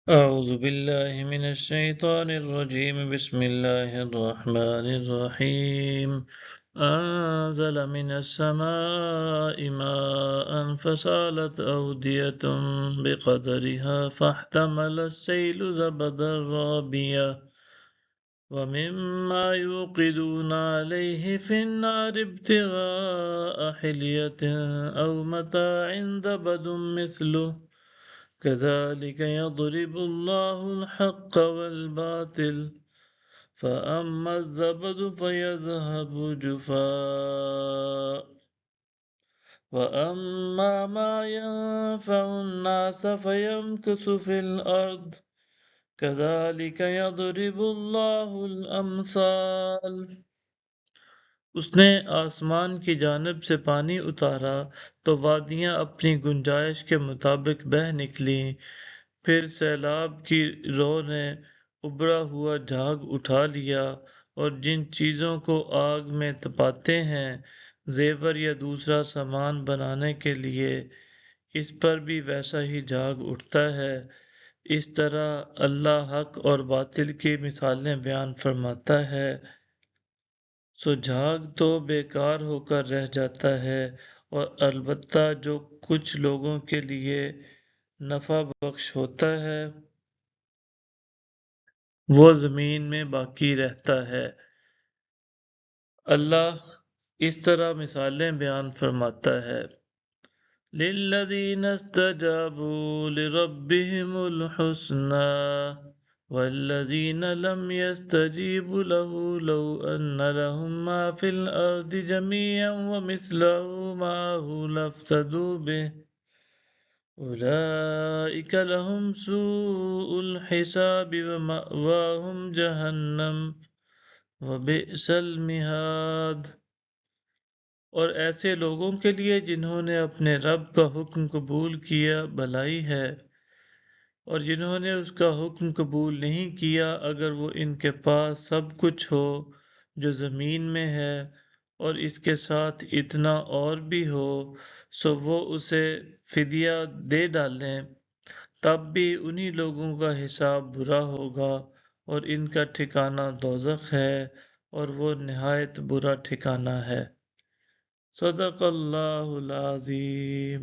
أعوذ بالله من الشيطان الرجيم بسم الله الرحمن الرحيم أنزل من السماء ماء فسالت أودية بقدرها فاحتمل السيل زبدا رابيا ومما يوقدون عليه في النار ابتغاء حلية أو متاع زبد مثله كذلك يضرب الله الحق والباطل فأما الزبد فيذهب جفاء وأما ما ينفع الناس فيمكث في الأرض كذلك يضرب الله الأمثال. اس نے آسمان کی جانب سے پانی اتارا تو وادیاں اپنی گنجائش کے مطابق بہہ نکلیں، پھر سیلاب کی رو نے ابھرا ہوا جھاگ اٹھا لیا، اور جن چیزوں کو آگ میں تپاتے ہیں زیور یا دوسرا سامان بنانے کے لیے، اس پر بھی ویسا ہی جھاگ اٹھتا ہے۔ اس طرح اللہ حق اور باطل کی مثالیں بیان فرماتا ہے، سو جھاگ تو بیکار ہو کر رہ جاتا ہے، اور البتہ جو کچھ لوگوں کے لیے نفع بخش ہوتا ہے وہ زمین میں باقی رہتا ہے۔ اللہ اس طرح مثالیں بیان فرماتا ہے، لِلَّذِينَ اسْتَجَابُوا لِرَبِّهِمُ الْحُسْنَى وَالَّذِينَ لَمْ يَسْتَجِيبُوا لَهُ لَوْ أَنَّ لَهُم مَّا فِي الْأَرْضِ جَمِيعًا وَمِثْلَهُ مَعَهُ لَافْتَدُوا بِهِ أولئك لهم سوء الحساب ومأواهم جہنم وبئس المہاد۔ اور ایسے لوگوں کے لیے جنہوں نے اپنے رب کا حکم قبول کیا بھلائی ہے، اور جنہوں نے اس کا حکم قبول نہیں کیا اگر وہ ان کے پاس سب کچھ ہو جو زمین میں ہے اور اس کے ساتھ اتنا اور بھی ہو، سو وہ اسے فدیہ دے ڈالیں، تب بھی انہی لوگوں کا حساب برا ہوگا، اور ان کا ٹھکانہ دوزخ ہے، اور وہ نہایت برا ٹھکانہ ہے۔ صدق اللہ العظیم۔